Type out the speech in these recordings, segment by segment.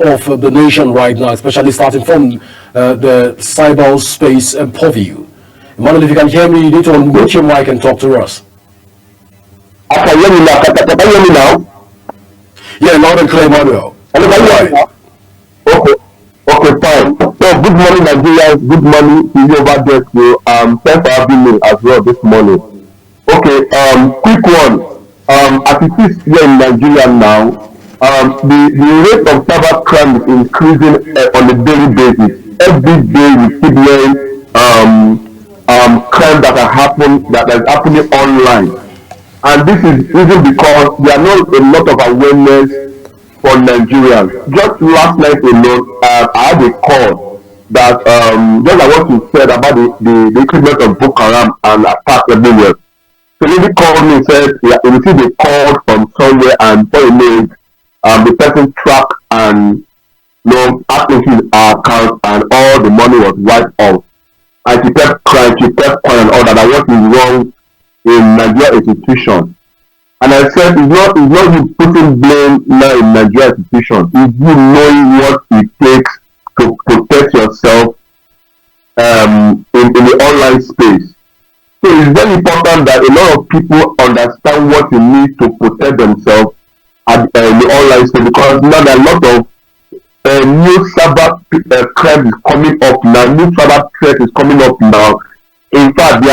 of the nation right now, especially starting from the cyberspace and purview. Emmanuel, if you can hear me, you need to unmute your mic and talk to us. I can hear you now. Can you hear me now? Yeah, loud and clear, Emmanuel. Hello, can you hear me now? Okay. Okay, fine. So, good morning, Nigerians. Good morning to you over there too. Thanks for having me as well this morning. Okay, quick one. As it is here in Nigeria now, the rate of cyber crime is increasing on a daily basis. Every day we keep hearing crime that are that is happening online. And this is even because there are not a lot of awareness for Nigerians. Just last night alone, I had a call that just like what you said about the equipment of Boko Haram and attack everywhere. So lady called me and said, yeah, you see they called from somewhere and for a minute, the person tracked and hacked into his account and all the money was wiped off. And she kept crying and all that. What is wrong in Nigeria institution? And I said, it's not you putting blame now in Nigeria institution. It's you knowing what it takes to protect yourself in the online space. So it's very important that a lot of people understand what it needs to protect themselves in the online space, because now there are a lot of new cyber crime is coming up now. New cyber threat is coming up now. In fact, they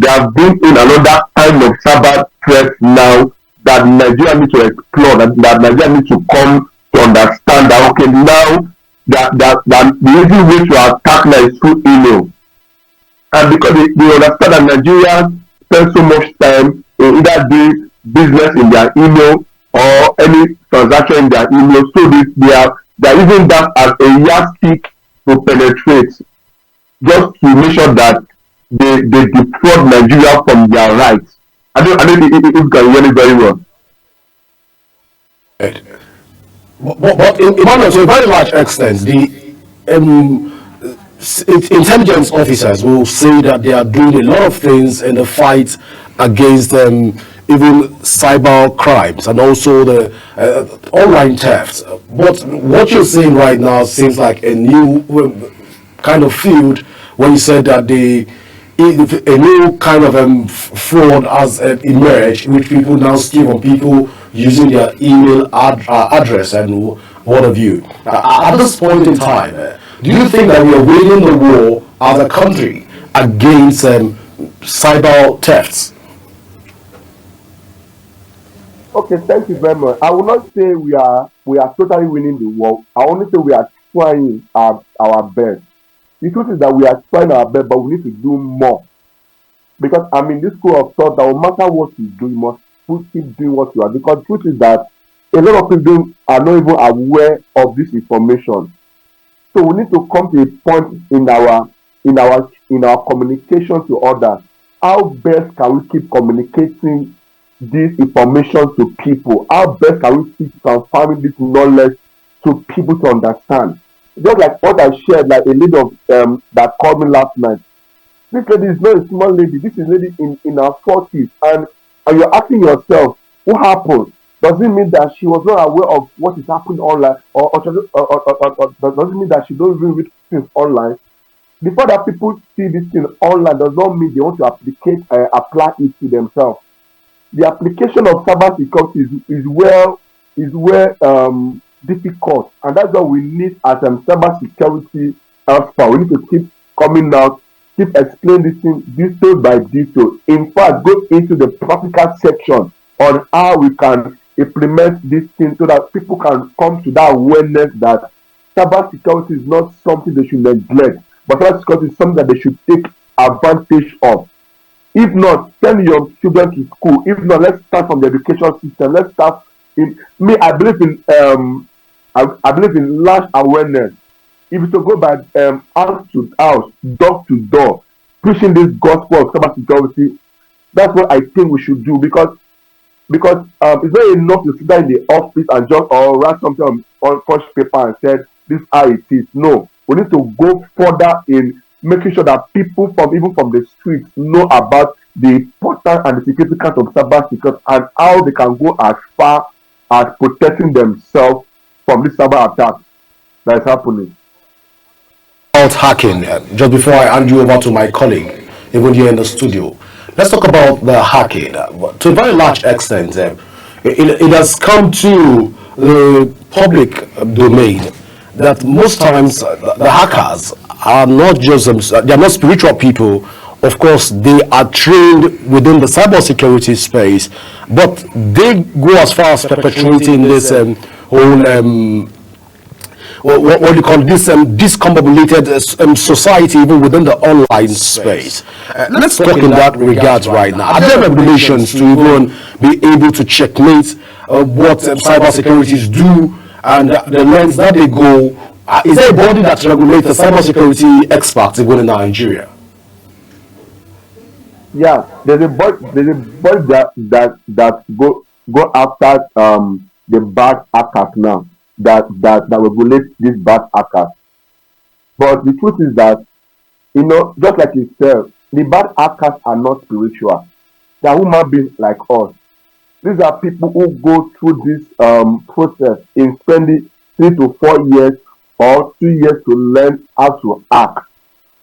have been in another kind of cyber threat now that Nigeria needs to explore. That Nigeria needs to come to understand that okay, now that the easy way to attack now is through email. And because they understand that Nigeria spend so much time in either doing business in their email or any transaction in their email, so they are using that as a yardstick to penetrate, just to make sure that they defraud Nigeria from their rights. I don't think it can hear it very well. But in to a very large extent, the intelligence officers will say that they are doing a lot of things in the fight against even cyber crimes and also the online thefts. But what you're saying right now seems like a new kind of field when you said that a new kind of fraud has emerged, which people now steal from people using their email address and what have you. At this point in time, do you think that we are winning the war as a country against cyber thefts? Okay, thank you very much. I will not say we are totally winning the war. I only say we are trying our best. The truth is that we are trying our best, but we need to do more. Because I'm in this school of thought that no matter what you do, you must keep doing what you are. Because the truth is that a lot of people are not even aware of this information. So we need to come to a point in our communication to others. How best can we keep communicating this information to people? How best can we keep transferring this knowledge to people to understand? Just like what I shared, like a lady that called me last night. This lady is not a small lady. This is a lady in her 40s, and you're asking yourself, what happened? Does it mean that she was not aware of what is happening online, or does it mean that she don't even read things online? The fact that people see this thing online does not mean they want to apply it to themselves. The application of cybersecurity is difficult, and that's what we need as cybersecurity expert. We need to keep coming out, keep explaining this thing detail by detail. In fact, go into the practical section on how we can implement this thing so that people can come to that awareness that cybersecurity is not something they should neglect, but cybersecurity is something that they should take advantage of. If not, send your children to school. If not, let's start from the education system. Let's start in me. I believe in large awareness. If you to go by house to house, door to door, preaching this gospel of cybersecurity, that's what I think we should do, because it's not enough to sit down in the office and just write something on fresh paper and say this is how it is. No, we need to go further in making sure that people even from the streets know about the importance and the significance of cybersecurity and how they can go as far as protecting themselves from this cyber attack that is happening. About hacking, just before I hand you over to my colleague, even here in the studio, let's talk about the hacking. To a very large extent, it has come to the public domain that most times the hackers are not just they are not spiritual people. Of course, they are trained within the cybersecurity space, but they go as far as perpetrating this whole what do you call this discombobulated society even within the online space. Let's talk in that regard right now. Are there regulations to even be able to checkmate what cybersecurities do and the lengths that they go? Is there a body that regulates the cybersecurity experts even in Nigeria? Yeah, there's a boy that go after the bad hackers now, that regulate these bad hackers. But the truth is that, just like you said, the bad hackers are not spiritual. They are human beings like us. These are people who go through this process in spending 3 to 4 years or 2 years to learn how to hack.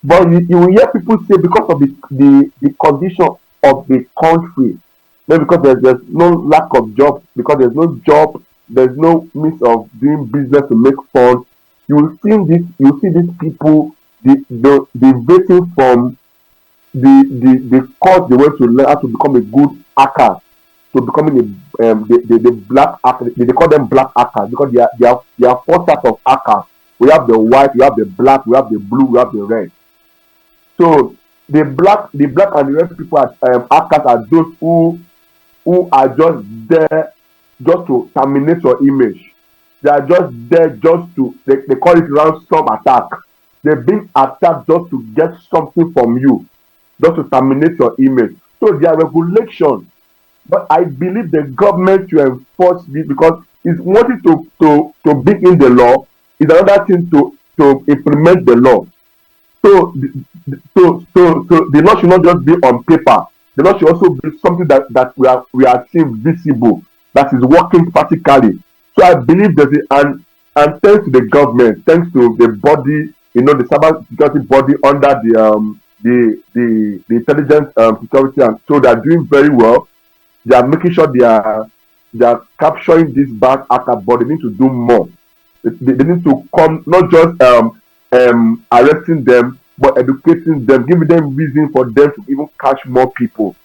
But you will hear people say because of the condition of the country, maybe because there's no lack of jobs, because there's no job, there's no means of doing business to make funds. You see these people the vetting from the course they went to learn how to become a good hacker to becoming the black hacker. They call them black hackers because there are 4 types of hackers. We have the white, we have the black, we have the blue, we have the red. So the black and the red people are hackers are those who are just there just to terminate your image. They are just there just to they call it ransom attack. They're being attacked just to get something from you, just to terminate your image. So there are regulations, but I believe the government should enforce this because it's wanting to bring in the law is another thing to implement the law. So the law should not just be on paper. The law should also be something that we are seeing visible, that is working practically. So I believe and thanks to the government, thanks to the body, the cyber security body under the intelligence security, and so they are doing very well. They are making sure they are capturing this bad actor, but they need to do more. They need to come not just arresting them, but educating them, giving them reason for them to even catch more people.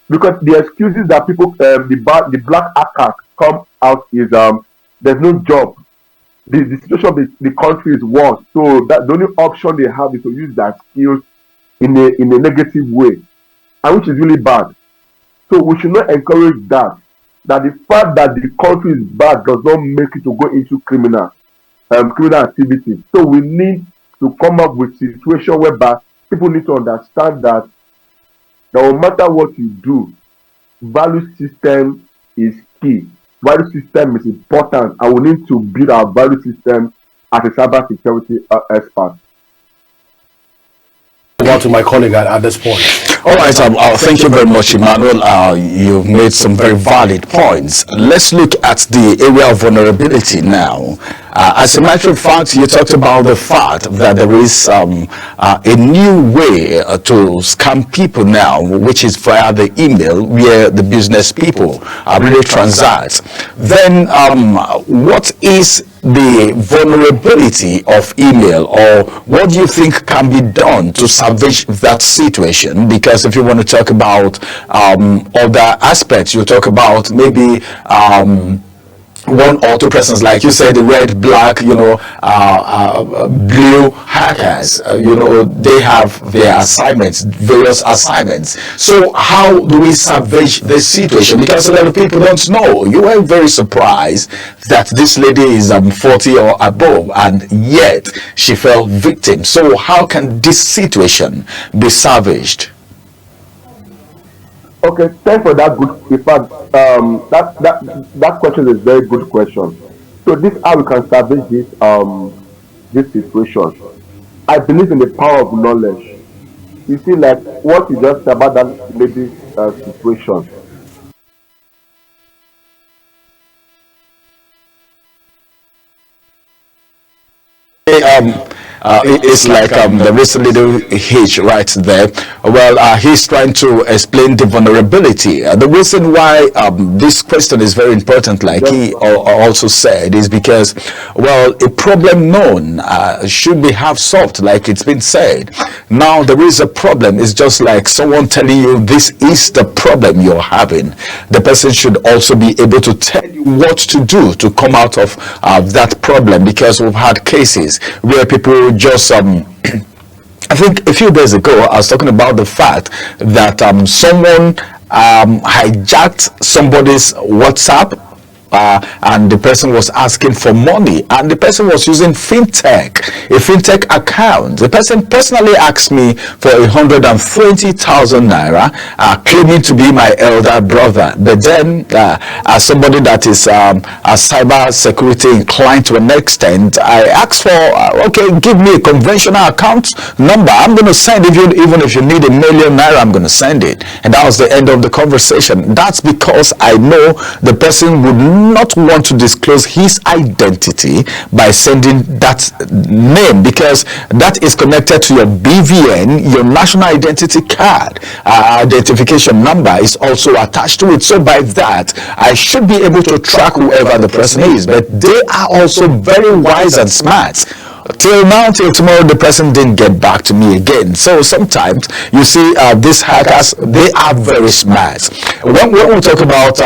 Because the excuses that people, the black hackers come out is there's no job. The situation of the country is worse. So that the only option they have is to use their skills in a negative way, and which is really bad. So we should not encourage that. That the fact that the country is bad does not make it to go into criminal activities. So we need to come up with situation whereby people need to understand that no matter what you do, value system is key. Value system is important, and we need to build our value system as a cyber security expert. Over to my colleague at this point. All right, thank you very much, Emmanuel. You've made some very valid points. Let's look at the area of vulnerability now. As a matter of fact, you talked about the fact that there is a new way to scam people now, which is via the email, where the business people really transact. Then what is the vulnerability of email, or what do you think can be done to salvage that situation? Because if you want to talk about other aspects, you talk about maybe 1 or 2 persons, like you said, the red, black, blue hackers, they have their assignments, various assignments. So how do we salvage this situation? Because a lot of people don't know. You were very surprised that this lady is 40 or above, and yet she fell victim. So how can this situation be salvaged? Okay, thanks for that good. In fact, that question is a very good question. So this how we can salvage this situation. I believe in the power of knowledge. You see, like what you just said about that lady's situation. it's like there is a little hitch right there. Well, he's trying to explain the vulnerability. The reason why this question is very important, like he also said, is because, well, a problem known should be half solved, like it's been said. Now there is a problem. It's just like someone telling you this is the problem you're having. The person should also be able to tell you what to do to come out of that problem, because we've had cases where people just I think a few days ago I was talking about the fact that someone hijacked somebody's WhatsApp, and the person was asking for money, and the person was using a fintech account. The person personally asked me for 120,000 naira, claiming to be my elder brother. But then, as somebody that is a cyber security inclined to an extent, I asked for, okay, give me a conventional account number. I'm going to send, even if you need 1 million naira, I'm going to send it. And that was the end of the conversation. That's because I know the person would not want to disclose his identity by sending that name, because that is connected to your BVN, your national identity card. Identification number is also attached to it. So by that, I should be able to track whoever the person is. But they are also very wise and smart. Till now, till tomorrow, the person didn't get back to me again. So sometimes you see these hackers, they are very smart. When we talk about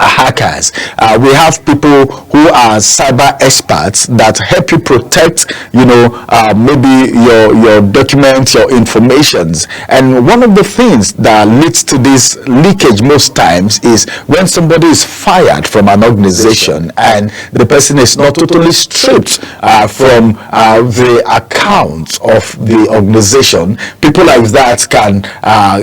hackers, we have people who are cyber experts that help you protect, maybe your documents, your informations. And one of the things that leads to this leakage most times is when somebody is fired from an organization and the person is not totally stripped from the account of the organization. People like that can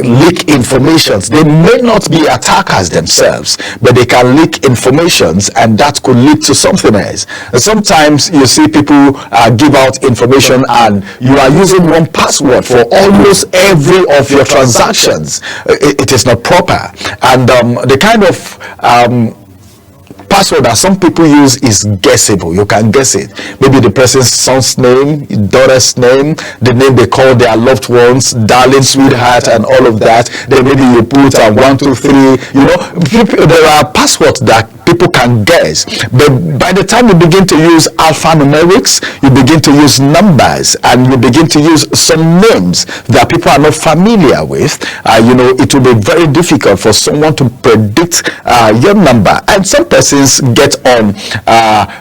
leak information. They may not be attackers themselves, but they can leak informations, and that could lead to something else. Sometimes you see people give out information and you are using one password for almost every of your transactions. It is not proper. And the kind of password that some people use is guessable. You can guess it. Maybe the person's son's name, daughter's name, the name they call their loved ones, darling, sweetheart, and all of that. Then maybe you put 1, 2, 3. There are passwords that people can guess, but by the time you begin to use alphanumerics, you begin to use numbers, and you begin to use some names that people are not familiar with, it will be very difficult for someone to predict your number. And some persons get on,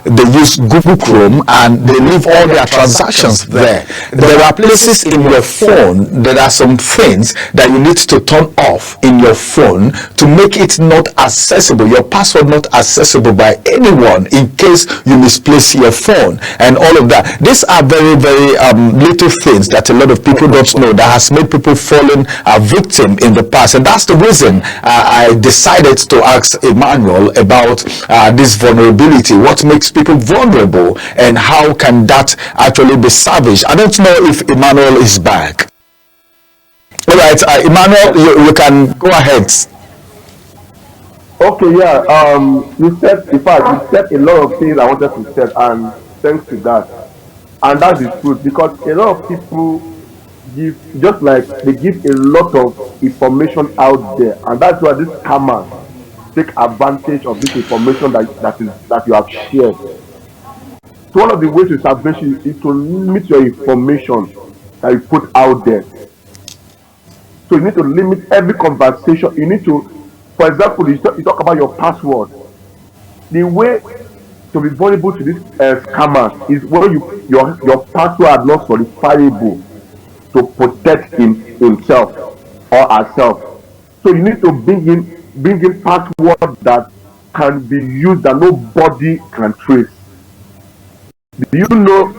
they use Google Chrome and they leave all their transactions there. There are places in your phone, there are some things that you need to turn off in your phone to make it not accessible, your password not accessible by anyone, in case you misplace your phone and all of that. These are very, very little things that a lot of people don't know that has made people fallen a victim in the past. And that's the reason I decided to ask Emmanuel about this vulnerability. What makes people vulnerable, and how can that actually be salvaged? I don't know if Emmanuel is back. All right, Emmanuel, you can go ahead. Okay, yeah. You said, in fact, you said a lot of things I wanted to say, and thanks to that. And that's the truth, because a lot of people give, just like they give a lot of information out there, and that's why these scammers take advantage of this information that you have shared. So one of the ways to salvation is to limit your information that you put out there. So you need to limit every conversation. You need to, for example, you talk about your password. The way to be vulnerable to this scammers is when your password are not verifiable to protect himself or herself. So you need to bring in password that can be used that nobody can trace. Do you know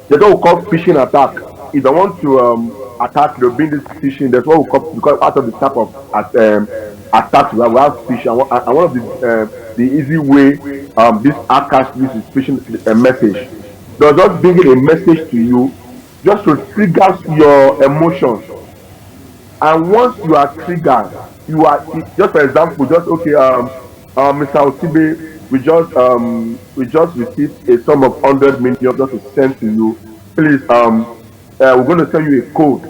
there's what we call phishing attack? If they want to attack, they'll bring this phishing. That's what we call, because out of the type of attacks we have phishing, and one of the easy way this hackers use is phishing a message. They'll just bring in a message to you just to trigger your emotions. And once you are triggered, you are, just for example, just okay, Mr. Otibe, we just received a sum of 100 million just to send to you. Please, we're going to send you a code.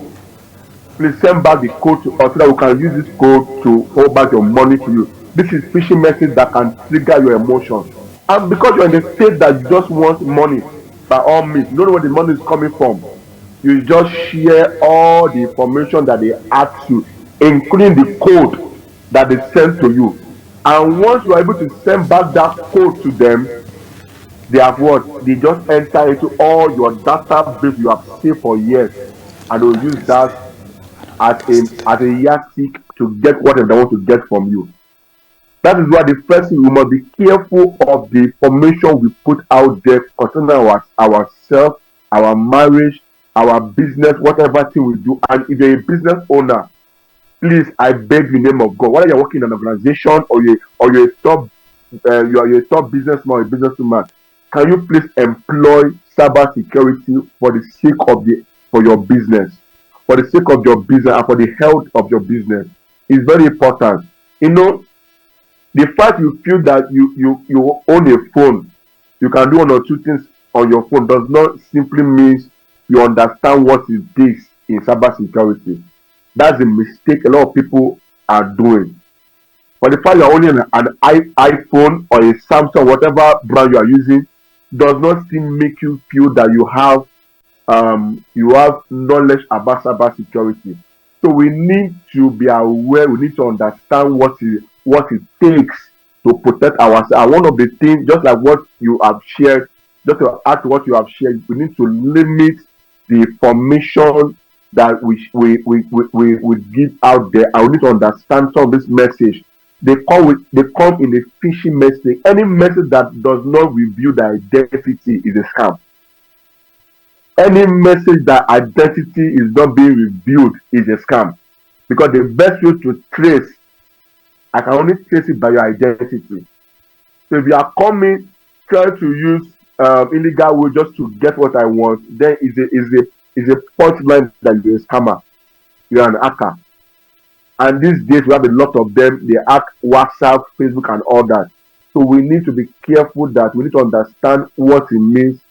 Please send back the code to us so that we can use this code to hold back your money to you. This is phishing message that can trigger your emotions. And because you're in the state that you just want money, by all means, you don't know where the money is coming from. You just share all the information that they ask you, including the code that they send to you. And once you are able to send back that code to them, they have what? They just enter into all your database you have saved for years, and they'll use that as a yardstick to get whatever they want to get from you. That is why the first thing we must be careful of the information we put out there concerning ourselves, our marriage, our business, whatever thing we do. And if you're a business owner, please, I beg in the name of God, whether you're working in an organization or you're a top a top businessman or a businesswoman, can you please employ cyber security for the sake of for your business, for the sake of your business and for the health of your business? It's very important. You know, the fact you feel that you own a phone, you can do one or two things on your phone, does not simply mean you understand what it takes in cyber security. That's a mistake a lot of people are doing. But the fact you're owning an iPhone or a Samsung, whatever brand you are using, does not still make you feel that you have knowledge about cyber security. So we need to be aware. We need to understand what it takes to protect ourselves. And one of the things, just like what you have shared, just to add to what you have shared, we need to limit the information that we give out there. And we need to understand some of this message. They come in a phishing message. Any message that does not reveal the identity is a scam. Any message that identity is not being revealed is a scam. Because the best way to trace, I can only trace it by your identity. So if you are coming trying to use illegal way just to get what I want, then is a punchline that you're a scammer. You're an hacker. And these days we have a lot of them. They hack WhatsApp, Facebook, and all that. So we need to be careful that we need to understand what it means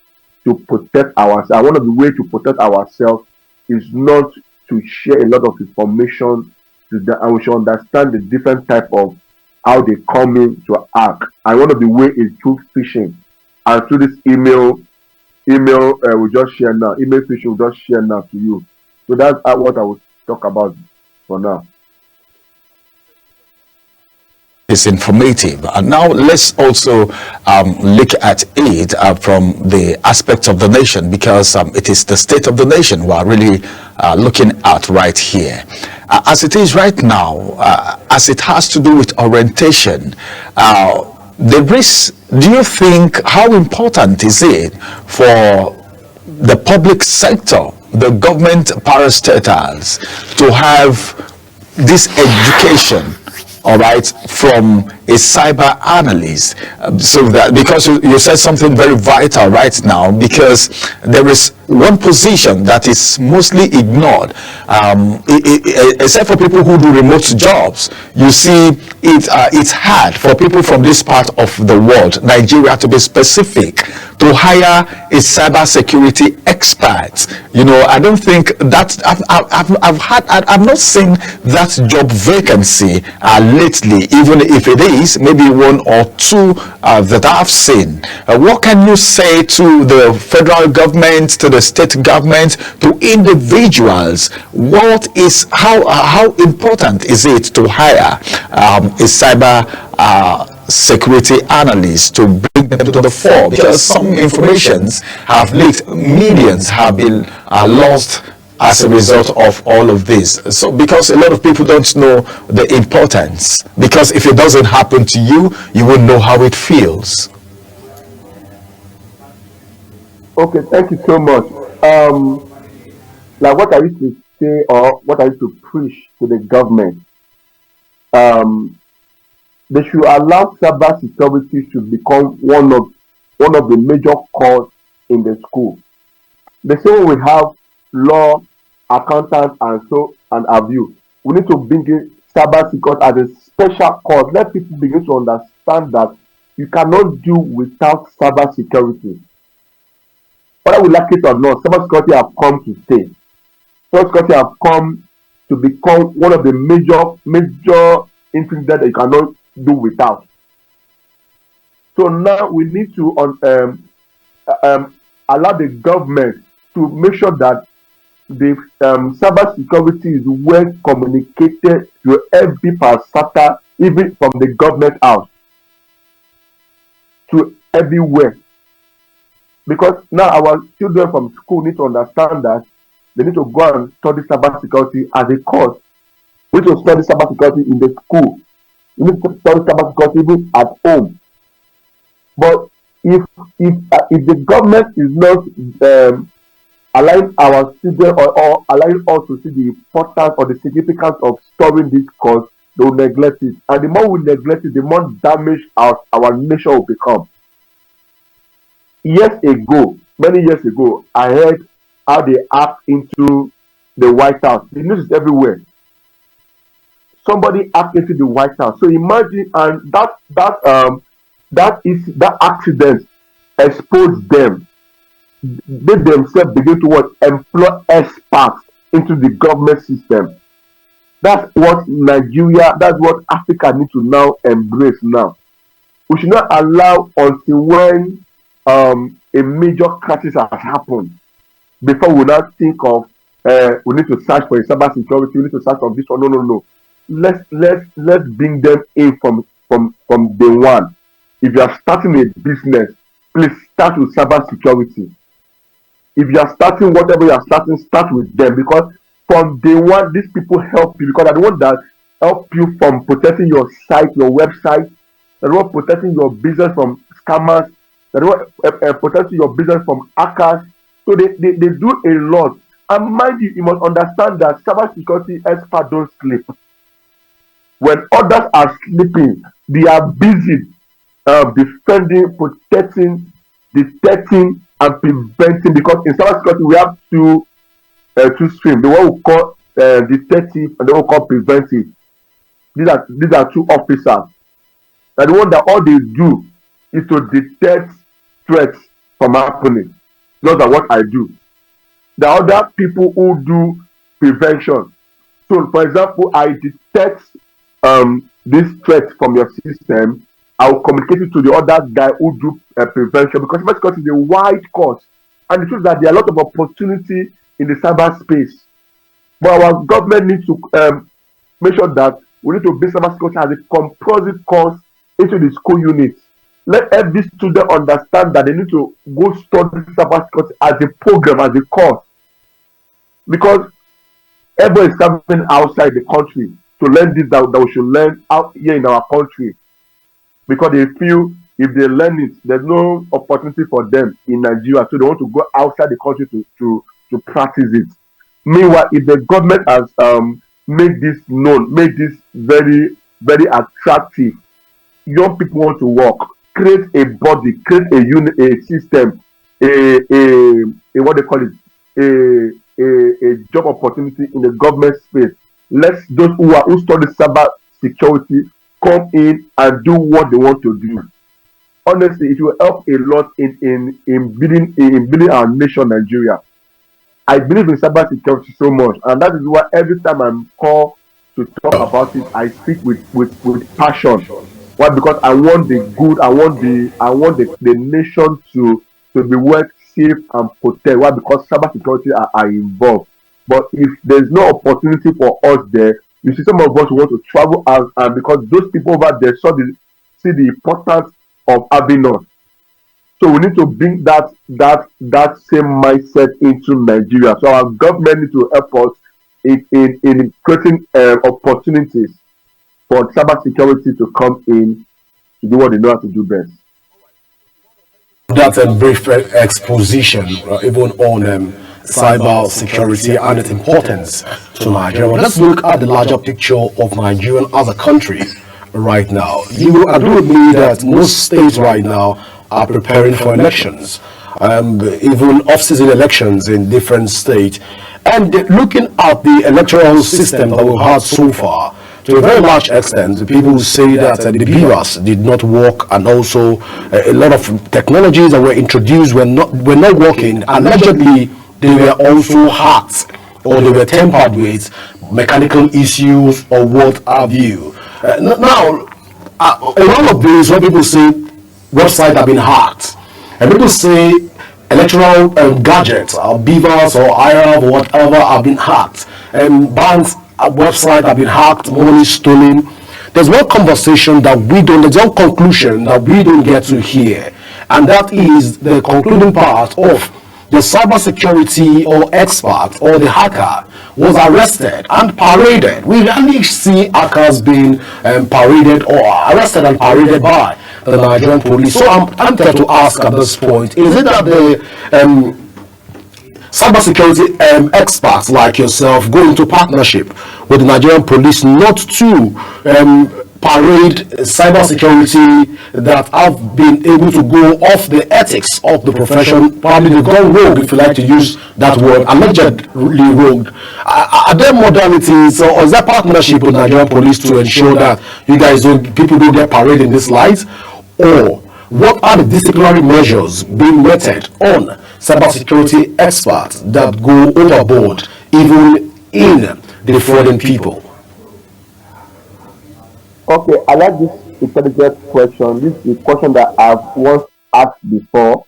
to protect ourselves. And one of the ways to protect ourselves is not to share a lot of information to them, and we should understand the different type of how they come in to act. And one of the ways is through phishing and through this email we just share now. Email phishing we just share now to you. So that's what I will talk about for now. It's informative. And now let's also look at it from the aspect of the nation, because it is the state of the nation we are really looking at right here. As it is right now, as it has to do with orientation, do you think, how important is it for the public sector, the government parastatals, to have this education, all right, from a cyber analyst, so that, because you said something very vital right now, because there is one position that is mostly ignored, except for people who do remote jobs. You see, it's hard for people from this part of the world, Nigeria to be specific, to hire a cyber security expert. You know, I don't think that I've not seen that job vacancy lately, even if it is maybe one or two that I've seen. What can you say to the federal government, to the state government, to individuals? How important is it to hire a cyber security analyst to bring them to the fore? Because some informations have leaked, millions have been lost as a result of all of this. So because a lot of people don't know the importance, because if it doesn't happen to you, you won't know how it feels. Okay, thank you so much. Like what I used to say, or what I used to preach to the government, they should allow cyber security to become one of the major courses in the school. The same way we have law, accountants, and abuse. We need to bring in cyber security as a special course. Let people begin to understand that you cannot do without cyber security. Whether we like it or not, cyber security have come to stay. Cyber security have come to become one of the major incidents that you cannot do without. So now we need to allow the government to make sure that the cyber security is well communicated to every passerby, even from the government house to everywhere. Because now our children from school need to understand that they need to go and study cyber security as a course. We need to study cyber security in the school. We need to study cyber security even at home. But if the government is not allowing our children or allowing us to see the importance or the significance of studying this course, they will neglect it. And the more we neglect it, the more damaged our nation will become. Many years ago, I heard how they hacked into the White House. The news is everywhere. Somebody hacked into the White House. So imagine, and that accident exposed them. They themselves begin to employ experts into the government system. That's what Nigeria, that's what Africa needs to now embrace now. We should not allow until when a major crisis has happened before we now think of we need to search for a cyber security, we need to search for this one. No. Let's bring them in from day one. If you are starting a business, please start with cyber security. If you are starting whatever you are starting, start with them, because from day one, these people help you, because they're the ones that help you from protecting your site, your website. They're the ones protecting your business from scammers. They're the ones protecting your business from hackers. So they do a lot. And mind you must understand that cyber security experts don't sleep. When others are sleeping, they are busy defending, protecting, detecting, and preventing. Because in cyber security we have two streams. The one we call detective and the one we call preventive. These are two officers. And the one that all they do is to detect threats from happening. Those are what I do. There are other people who do prevention. So, for example, I detect this threat from your system. I will communicate it to the other guy who do prevention, because cybersecurity is a wide course, and the truth is that there are a lot of opportunity in the cyberspace. But our government needs to make sure that we need to build cybersecurity as a compulsory course into the school units. Let every student understand that they need to go study cybersecurity as a program, as a course, because everyone is coming outside the country to learn this that we should learn out here in our country, because they feel if they learn it, there's no opportunity for them in Nigeria, so they want to go outside the country to practice it. Meanwhile, if the government has made this known, made this very, very attractive, young people want to work, create a body, create a unit, a system, a what they call it, a job opportunity in the government space. Let those who study cyber security come in and do what they want to do. Honestly, it will help a lot in building our nation, Nigeria. I believe in cyber security so much, and that is why every time I'm called to talk about it, I speak with passion. Why? Because I want the good, I want the nation to be well safe and protected. Why? Because cyber security are involved. But if there's no opportunity for us there, you see some of us want to travel out, and because those people over there see the importance of having us. So we need to bring that same mindset into Nigeria. So our government needs to help us in creating opportunities for cyber security to come in to do what they know how to do best. That's a brief exposition, even on cyber security and its importance to Nigeria. But let's look at the larger picture of Nigeria as a country right now. You will agree with me that most states right now are preparing for elections, even off-season elections in different states. And looking at the electoral system that we've had so far, to a very large extent, people say that the beavers did not work, and also a lot of technologies that were introduced were not working. Allegedly, they were also hacked, or they were tampered with, mechanical issues or what have you. Now, a lot of days when people say websites have been hacked, and people say electoral gadgets, beavers or IRAV or whatever have been hacked, and banks' websites have been hacked, money stolen. There's one conversation that there's one conclusion that we don't get to hear, and that is the concluding part of the cybersecurity or expert or the hacker was arrested and paraded. We rarely see hackers being paraded or arrested and paraded by the Nigerian police. So I'm tempted to ask at this point, is it that the cybersecurity experts like yourself go into partnership with the Nigerian police not to parade cybersecurity that have been able to go off the ethics of the profession? Probably they've gone rogue, if you like to use that word, allegedly rogue. Are there modalities, or is there partnership with Nigerian police to ensure that people don't get paraded in this light? Or what are the disciplinary measures being meted on cybersecurity experts that go overboard, even in defrauding people? Okay, I like this intelligent question. This is a question that I've once asked before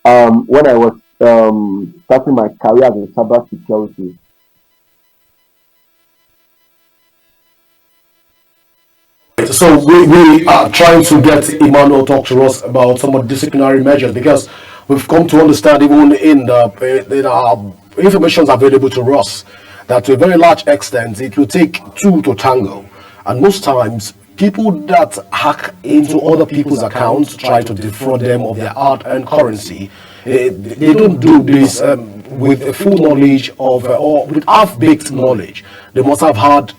when I was starting my career in cybersecurity. So we are trying to get Emmanuel to talk to us about some of the disciplinary measures, because we've come to understand, even in the information available to us, that to a very large extent it will take two to tango. And most times, people that hack into other people's accounts, try to defraud them of their hard-earned currency, they don't do this with a full knowledge of, or with half-baked knowledge. They must have had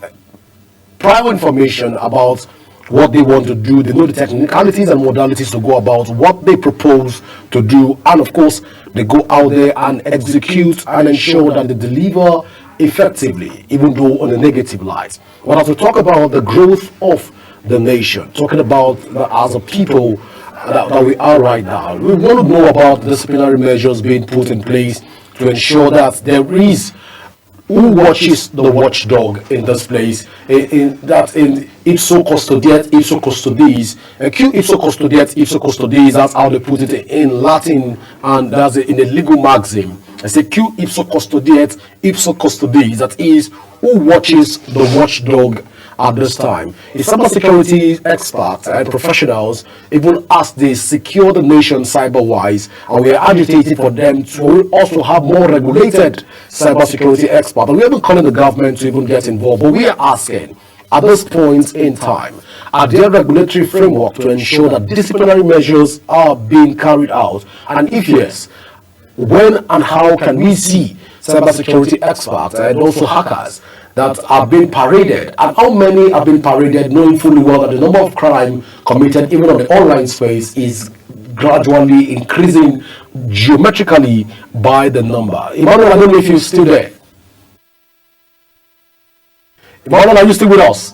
prior information about what they want to do. They know the technicalities and modalities to go about what they propose to do. And of course, they go out there and execute and ensure that they deliver effectively, even though on a negative light. But as we talk about the growth of the nation, talking about as a people that we are right now, we want to know about disciplinary measures being put in place to ensure that there is who watches the watchdog in this place, in ipso custodiet, ipso custodis, q ipso custodiet, ipso custodis. That's how they put it in Latin, and that's in the legal maxim. I say q ipso custodiet, ipso custodis. That is, who watches the watchdog at this time. If cybersecurity experts and professionals, even as they secure the nation cyber-wise, and we are agitating for them to also have more regulated cybersecurity experts, and we haven't calling the government to even get involved, but we are asking, at this point in time, are there regulatory framework to ensure that disciplinary measures are being carried out? And if yes, when and how can we see cybersecurity experts and also hackers that are being paraded, and how many have been paraded, knowing fully well that the number of crime committed even on the online space is gradually increasing geometrically by the number? Emmanuel, I don't know if you're still there. Emmanuel, are you still with us?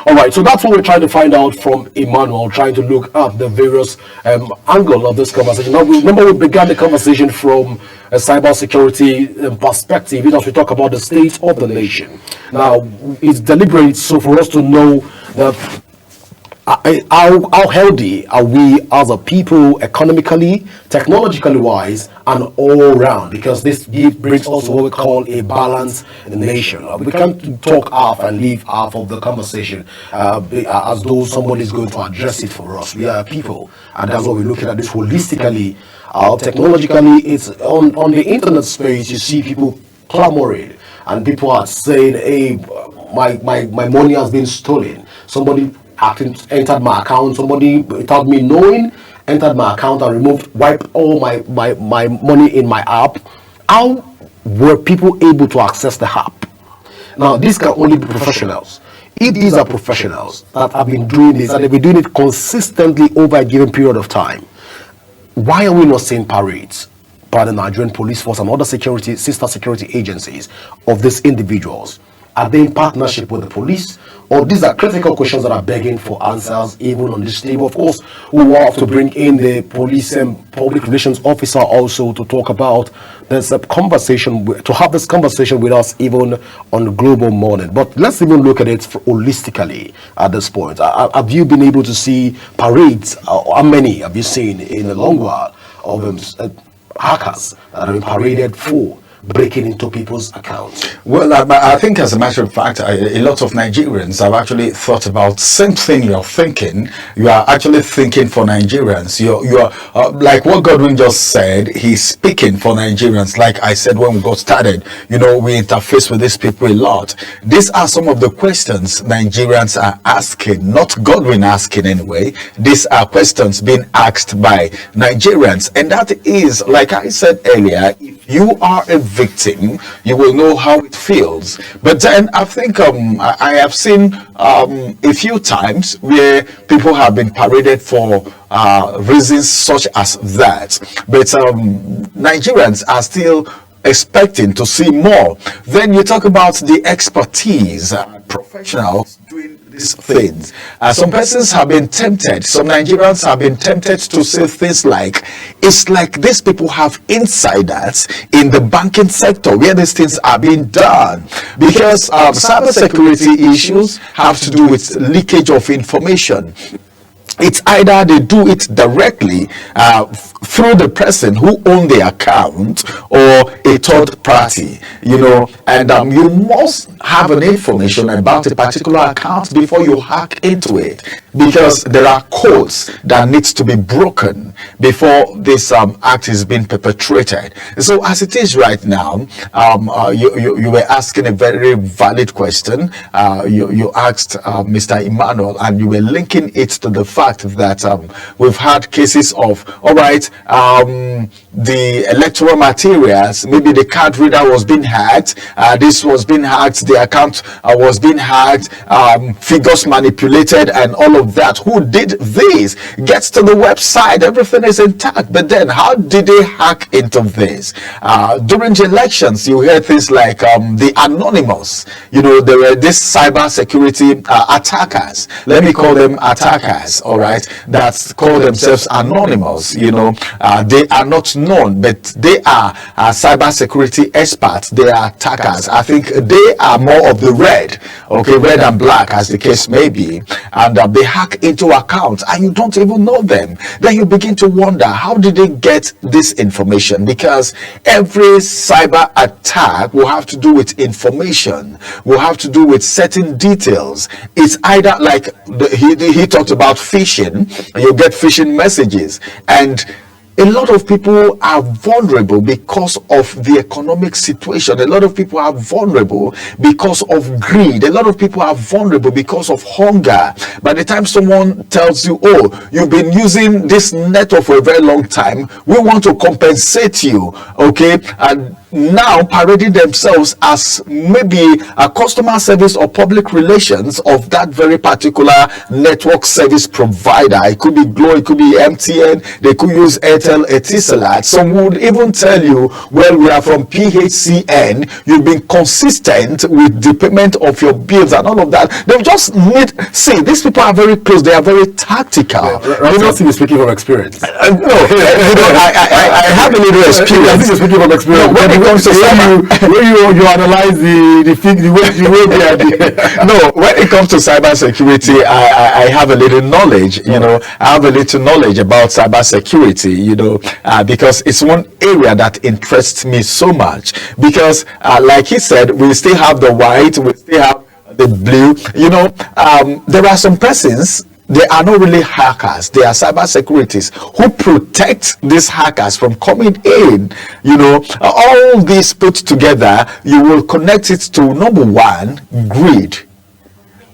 All right, so that's what we're trying to find out from Emmanuel, trying to look at the various angles of this conversation. Now, remember, we began the conversation from a cybersecurity perspective, as we talk about the state of the nation. Now, it's deliberate, so for us to know that how healthy are we as a people, economically, technologically wise, and all round, because this brings also what we call a balanced nation. We can't talk half and leave half of the conversation as though somebody is going to address it for us. We are a people, and that's what we're looking at this holistically. Technologically, it's on the internet space, you see people clamoring, and people are saying, hey, my money has been stolen. Somebody entered my account, somebody without me knowing entered my account and wiped all my money in my app. How were people able to access the app? Now, these can only be professionals. If these are professionals that have been doing this and they've been doing it consistently over a given period of time, why are we not seeing parades by the Nigerian police force and other sister security agencies of these individuals Are they in partnership with the police? Or these are critical questions that are begging for answers even on this table. Of course, we will have to bring in the police and public relations officer also to talk about this conversation, to have this conversation with us even on Global Morning. But let's even look at it holistically at this point. Have you been able to see parades? How many have you seen in a long while of hackers that have been paraded for breaking into people's accounts? Well, I think, as a matter of fact, a lot of Nigerians have actually thought about same thing you're thinking. You are actually thinking for Nigerians. You are like what Godwin just said. He's speaking for Nigerians. Like I said when we got started, we interface with these people a lot. These are some of the questions Nigerians are asking. Not Godwin asking anyway. These are questions being asked by Nigerians, and that is, like I said earlier, if you are a victim, you will know how it feels. But then I think I have seen a few times where people have been paraded for reasons such as that. But Nigerians are still expecting to see more. Then you talk about the expertise, professionals doing these things. Some persons have been tempted, some Nigerians have been tempted to say things like, it's like these people have insiders in the banking sector where these things are being done, because cybersecurity issues have to do with leakage of information. It's either they do it directly through the person who owned the account or a third party, and you must have an information about a particular account before you hack into it, because there are codes that needs to be broken before this act is being perpetrated. So as it is right now, you were asking a very valid question. You asked Mr. Emmanuel, and you were linking it to the fact that we've had cases of, all right, the electoral materials, maybe the card reader was being hacked, this was being hacked, the account was being hacked, figures manipulated, and all of that. Who did this? Gets to the website, everything is intact, but then how did they hack into this? During the elections, you hear things like the anonymous, there were these cyber security attackers, let me call them attackers, all right, that call themselves anonymous. They are not known, but they are cyber security experts. They are attackers. I think they are more of the red and black, as the case may be, and they hack into accounts and you don't even know them. Then you begin to wonder, how did they get this information? Because every cyber attack will have to do with information, will have to do with certain details. It's either like he talked about phishing. You get phishing messages, and a lot of people are vulnerable because of the economic situation. A lot of people are vulnerable because of greed. A lot of people are vulnerable because of hunger. By the time someone tells you, oh, you've been using this network for a very long time, we want to compensate you, okay? And now parading themselves as maybe a customer service or public relations of that very particular network service provider. It could be Glo, it could be MTN, they could use Airtel, Etisalat. Some would even tell you, well, we are from PHCN, you've been consistent with the payment of your bills and all of that. They just see, these people are very close, they are very tactical. You're speaking from experience. No, I have a little experience. I think you're speaking from experience. No, when you analyze the way they are. No, when it comes to cybersecurity, I have a little knowledge. I have a little knowledge about cybersecurity. Because it's one area that interests me so much. Because, like he said, we still have the white, we still have the blue. There are some persons. They are not really hackers. They are cyber securities who protect these hackers from coming in. All this put together, you will connect it to, number one, greed,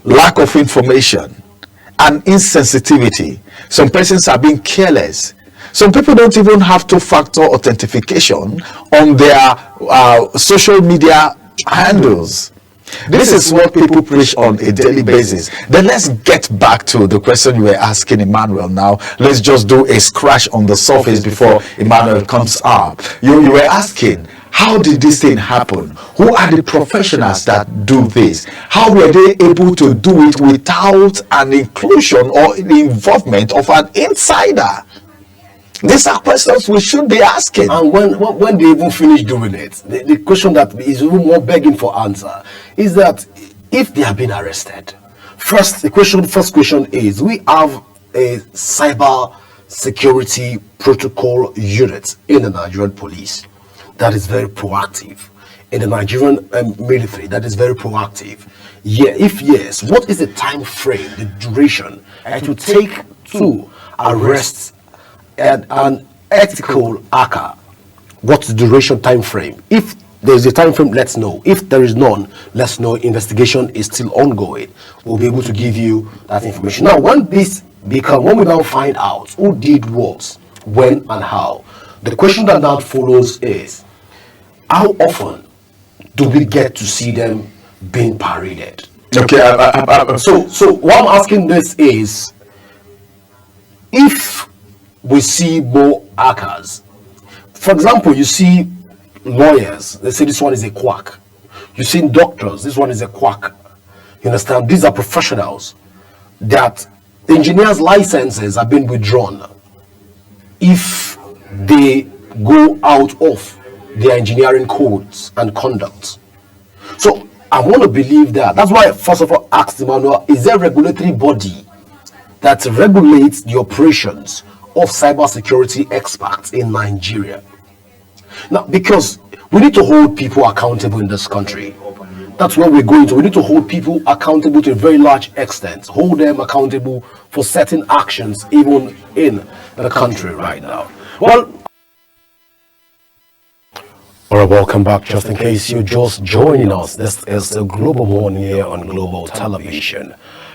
lack of information, and insensitivity. Some persons are being careless. Some people don't even have two-factor authentication on their social media handles. This is what people preach on a daily basis. Then let's get back to the question you were asking Emmanuel now. Let's just do a scratch on the surface before Emmanuel comes up. You were asking, How did this thing happen? Who are the professionals that do this? How were they able to do it without an inclusion or the involvement of an insider? These are questions we should be asking. And when they even finish doing it, the question that is even more begging for answer is that if they have been arrested, first question is, we have a cyber security protocol unit in the Nigerian police that is very proactive, in the Nigerian military that is very proactive. Yeah, if yes, what is the time frame, the duration it will take to arrest an ethical hacker? What's the duration time frame? If there's a time frame, let's know. If there is none, let's know investigation is still ongoing. We'll be able to give you that information. Now, when we now find out who did what, when and how, the question that now follows is, how often do we get to see them being paraded? Okay, So what I'm asking this is, if we see more hackers, for example, you see lawyers, they say this one is a quack. You see doctors, this one is a quack. You understand? These are professionals that engineers' licenses have been withdrawn if they go out of their engineering codes and conduct. So I want to believe that. That's why I first of all asked Emmanuel, is there a regulatory body that regulates the operations of cybersecurity experts in Nigeria? Now, because we need to hold people accountable in this country. That's where we're going to. We need to hold people accountable to a very large extent. Hold them accountable for certain actions, even in the country right now. Well, all right, welcome back. Just in case you're just joining us, this is the Global Morning here on Global Television.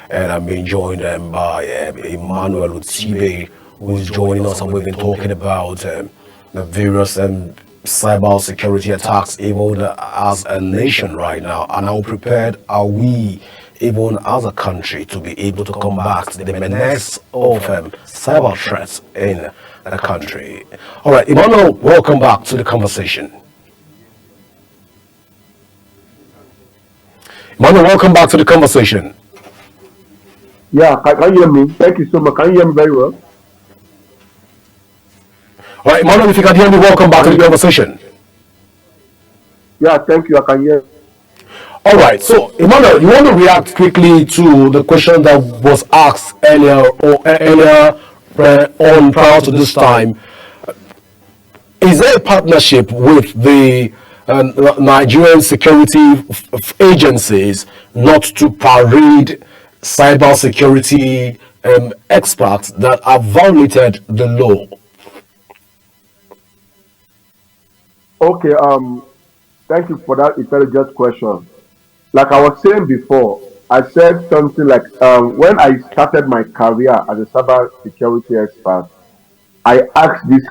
And I'm being joined by Emmanuel Utibe, who is joining us, and we've been talking about the various cyber security attacks even as a nation right now, and how prepared are we even as a country to be able to combat the menace of cyber threats in the country. All right, Emmanuel, welcome back to the conversation. Emmanuel, welcome back to the conversation. Yeah, can you hear me? Thank you so much. Can you hear me very well? All right, Emmanuel, if you can hear me, welcome back to the conversation. Yeah, thank you. I can hear. All right, so Emmanuel, you want to react quickly to the question that was asked earlier on prior to this time. Is there a partnership with the Nigerian security agencies not to parade cyber security experts that have violated the law? Okay, thank you for that intelligent question. Like I was saying before, I said something like, when I started my career as a cyber security expert, I asked this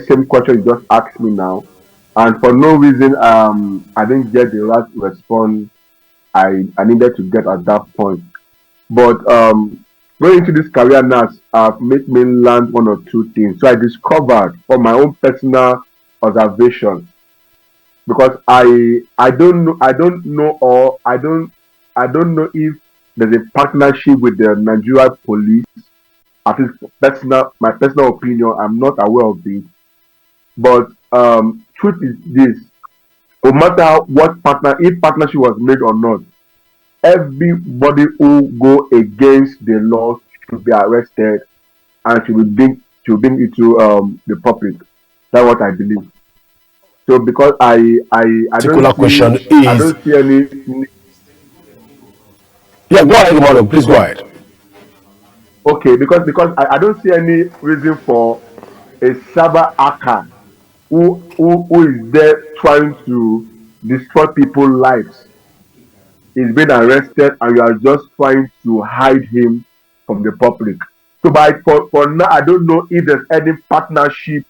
same question you just asked me now, and for no reason, I didn't get the right response I needed to get at that point. But going into this career now, made me learn one or two things. So I discovered from my own personal observation, because I don't know if there's a partnership with the Nigeria police. At least my personal opinion, I'm not aware of it. But truth is this: no matter what if partnership was made or not, everybody who go against the law should be arrested and should be bring into the public. That's what I believe. So because I don't see any. Yeah, go ahead, Emmanuel. Please go ahead. Okay, because I don't see any reason for a cyber hacker who is there trying to destroy people's lives is being arrested, and you are just trying to hide him from the public. So for now, I don't know if there's any partnership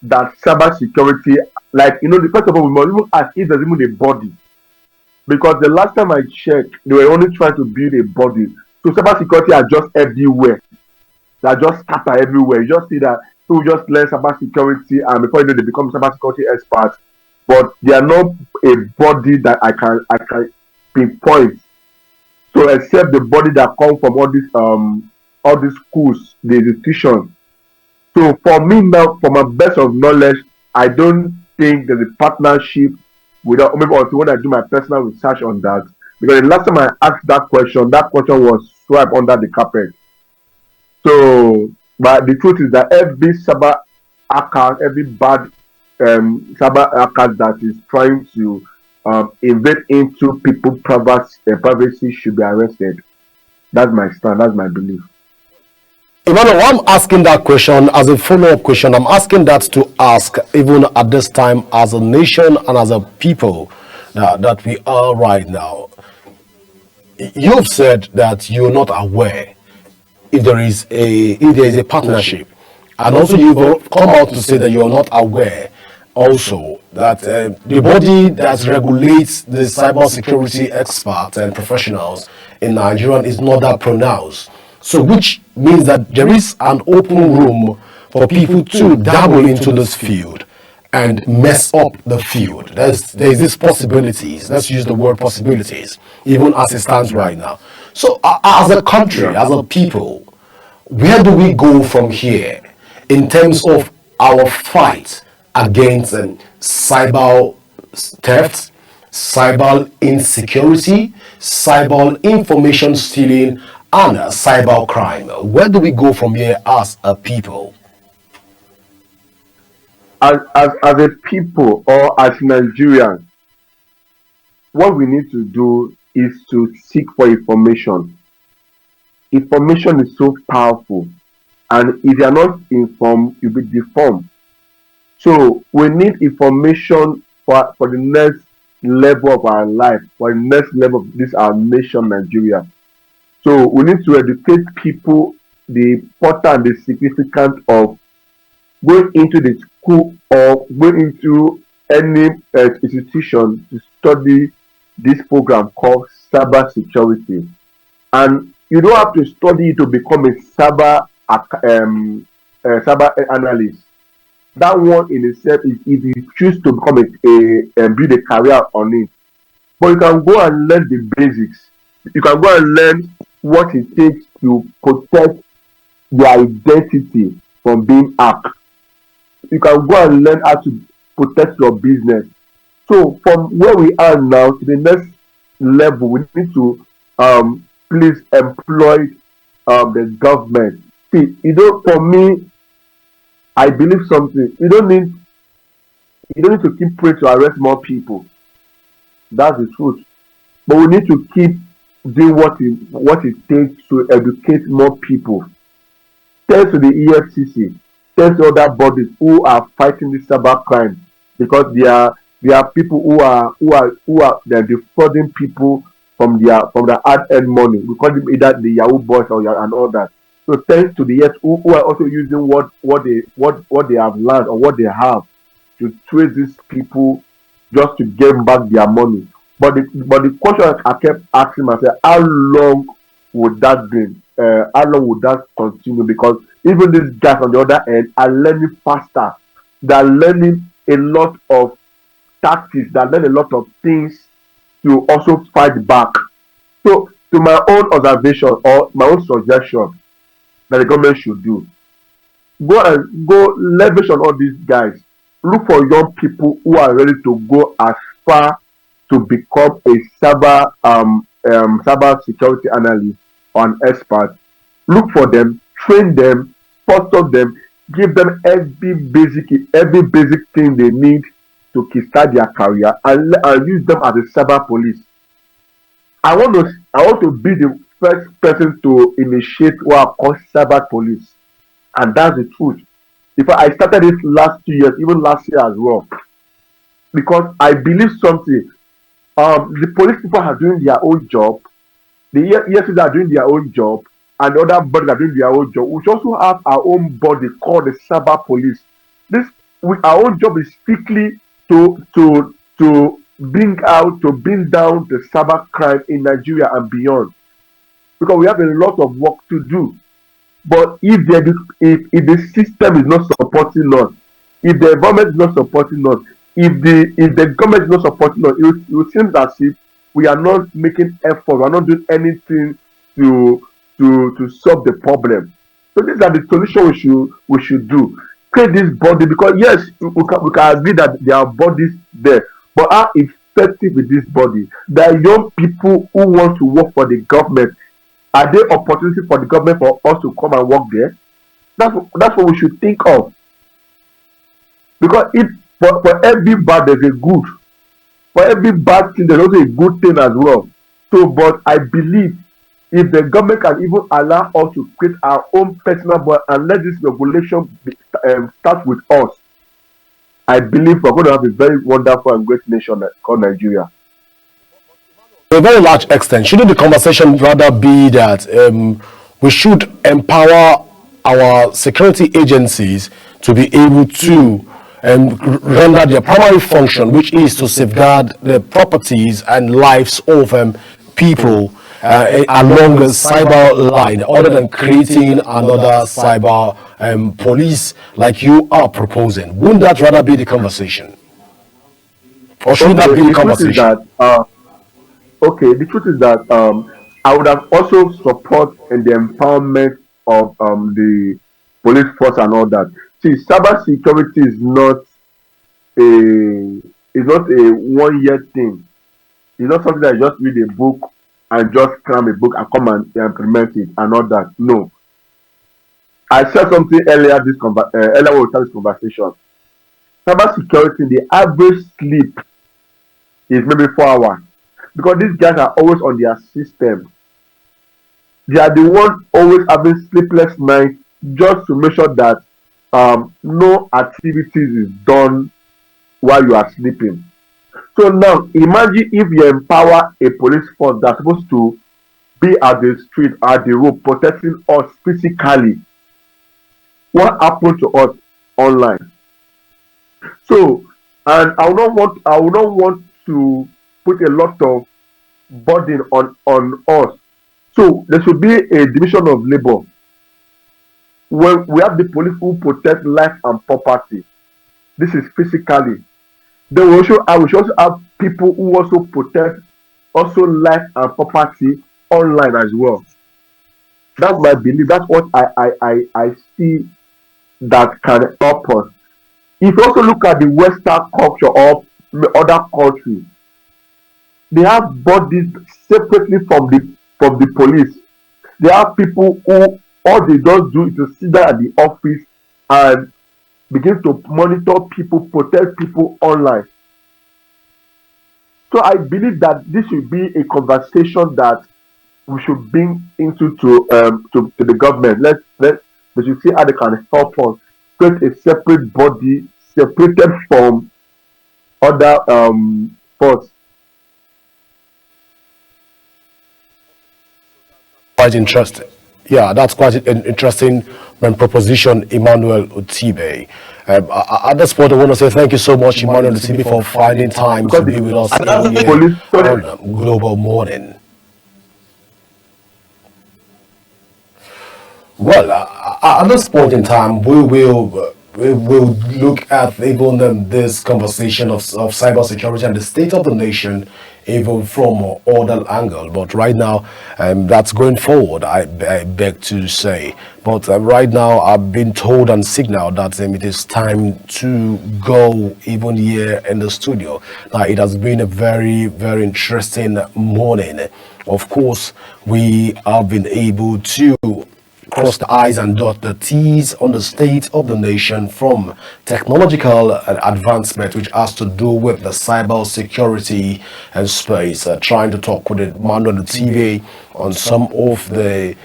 that cyber security, like, first of all, we must even ask if there's even a body. Because the last time I checked, they were only trying to build a body. So cyber security are just everywhere. They are just scattered everywhere. You just see that people just learn cyber security, and before you know, they become cyber security experts. but they are not a body that I can pinpoint. So except the body that come from all these schools, the institutions. So for me now, for my best of knowledge, I don't think there's a partnership without maybe until when I do my personal research on that. Because the last time I asked that question was swept under the carpet. So, but the truth is that every cyber hacker, every bad cyber hacker that is trying to invade into people's privacy should be arrested. That's my stand. That's my belief. Emmanuel, I'm asking that question as a follow-up question. I'm asking that to ask, even at this time, as a nation and as a people that we are right now. You've said that you're not aware if there is a partnership, and also you've come out to say that you're not aware also that the body that regulates the cybersecurity experts and professionals in Nigeria is not that pronounced. So, which means that there is an open room for people to dabble into this field and mess up the field. There's these possibilities. Let's use the word possibilities, even as it stands right now. So, as a country, as a people, where do we go from here in terms of our fight against cyber theft, cyber insecurity, cyber information stealing, and cyber crime? Where do we go from here as a people? As a people or as Nigerians, what we need to do is to seek for information. Information is so powerful, and if you are not informed, you'll be deformed. So we need information for the next level of our life, for the next level of this our nation, Nigeria. So we need to educate people the importance and the significance of going into the school or going into any institution to study this program called cyber security. And you don't have to study it to become a cyber analyst. That one in itself is if you choose to become build a career on it. But you can go and learn the basics. You can go and learn what it takes to protect your identity from being hacked. You can go and learn how to protect your business. So from where we are now to the next level, we need to please employ the government. See, for me, I believe something. You don't need to keep praying to arrest more people. That's the truth. But we need to keep doing what it takes to educate more people. Tell to the EFCC, tell to other bodies who are fighting this cyber crime, because there are people who are they're defrauding people from their hard earned money. We call them either the Yahoo boys and all that. So thanks to the yes who are also using what they have learned or what they have to trace these people just to get back their money. But the question I kept asking myself, how long would that be? How long would that continue? Because even these guys on the other end are learning faster. They're learning a lot of tactics. They're learning a lot of things to also fight back. So, to my own observation or my own suggestion that the government should do, go leverage on all these guys. Look for young people who are ready to go as far to become a cyber security analyst or an expert. Look for them, train them, sponsor them, give them every basic thing they need to kickstart their career, and use them as a cyber police. I want to be the first person to initiate what I call cyber police, and that's the truth. In fact, I started it last 2 years, even last year as well, because I believe something. The police people are doing their own job, the EFCs are doing their own job, and the other bodies are doing their own job. We also have our own body called the cyber police. Our own job is strictly to bring down the cyber crime in Nigeria and beyond, because we have a lot of work to do. But if the system is not supporting us, if the environment is not supporting us, if the government is not supporting us, it will seem as if we are not making effort, we are not doing anything to to solve the problem. So these are the solution we should do. Create this body, because yes, we can agree that there are bodies there, but how effective is this body? There are young people who want to work for the government. Are there opportunity for the government for us to come and work there? That's what we should think of. Because if for every bad there's a good, for every bad thing there's also a good thing as well. So, but I believe if the government can even allow us to create our own personal body and let this regulation start with us, I believe we're going to have a very wonderful and great nation called Nigeria. To a very large extent, shouldn't the conversation rather be that we should empower our security agencies to be able to render their primary function, which is to safeguard the properties and lives of people along the cyber line, other than creating another cyber police like you are proposing? Wouldn't that rather be the conversation? Or should that Okay, be the the truth is conversation? that the truth is that I would have also support in the empowerment of the police force and all that. See, cyber security is not a 1 year thing. It's not something that you just read a book and just cram a book and come and implement it and all that. No. I said something earlier when we started this conversation. Cyber security, the average sleep is maybe 4 hours, because these guys are always on their system. They are the ones always having sleepless nights just to make sure that no activities is done while you are sleeping. So now imagine if you empower a police force that's supposed to be at the street, at the road, protecting us physically. What happened to us online? So, and I would not want to put a lot of burden on us. So there should be a division of labor. When we have the police who protect life and property, this is physically. Then we should also have people who also protect also life and property online as well. That's my belief. That's what I see that can help us. If you also look at the Western culture of other countries, they have bodies separately from the police. They have people who all they just do is to sit down at the office and begin to monitor people, protect people online. So I believe that this should be a conversation that we should bring into to the government. Let they should see how they can help us create a separate body separated from other force. Quite interesting. Yeah, that's quite an interesting proposition, Emmanuel Utibe. At this point, I want to say thank you so much, Emmanuel Utibe, for finding time to Because be with us another here police sorry, on Global Morning. Well, at this point in time, we will look at even this conversation of cybersecurity and the state of the nation, even from other angle. But right now, that's going forward. I beg to say. But right now, I've been told and signaled that it is time to go even here in the studio. Now, it has been a very, very interesting morning. Of course, we have been able to cross the I's and dot the T's on the state of the nation, from technological advancement, which has to do with the cyber security and space. Trying to talk with the man on the TV on some of the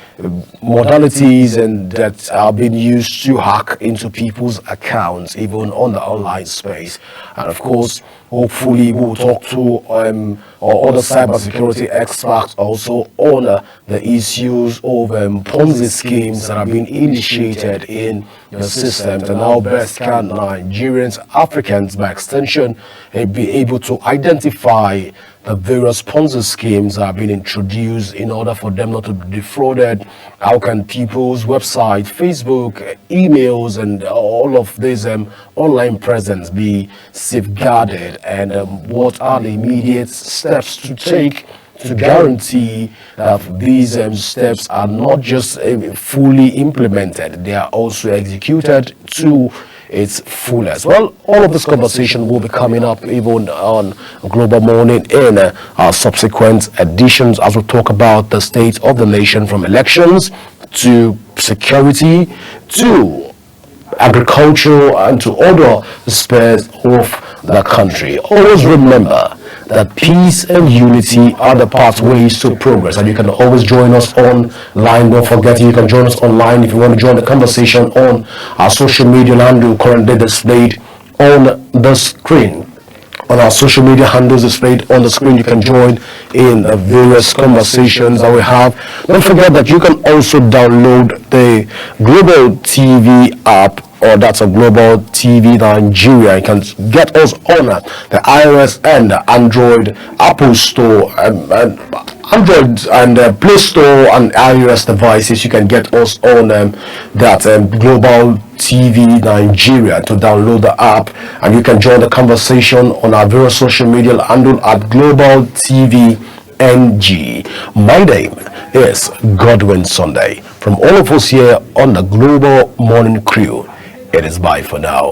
modalities and that are being used to hack into people's accounts, even on the online space. And of course, hopefully we'll talk to or other cybersecurity experts also on the issues of Ponzi schemes that have been initiated in the systems, and how best can Nigerians, Africans by extension, be able to identify the various sponsor schemes are being introduced in order for them not to be defrauded. How can people's website, Facebook, emails, and all of these online presence be safeguarded? And what are the immediate steps to take to guarantee that these steps are not just fully implemented, they are also executed to its fullest? Well, all of this conversation will be coming up even on Global Morning in our subsequent editions, as we talk about the state of the nation, from elections to security to agriculture and to other spheres of the country. Always remember that peace and unity are the pathways to progress, and you can always join us online. Don't forget, you can join us online if you want to join the conversation on our social media handle currently displayed on the screen. On our social media handles displayed on the screen, you can join in the various conversations that we have. Don't forget that you can also download the Global TV app, or that's a Global TV Nigeria. You can get us on the iOS and the Android Apple Store, Android and Play Store and iOS devices. You can get us on that Global TV Nigeria to download the app, and you can join the conversation on our various social media handle at Global TV NG. My name is Godwin Sunday. From all of us here on the Global Morning Crew, it is bye for now.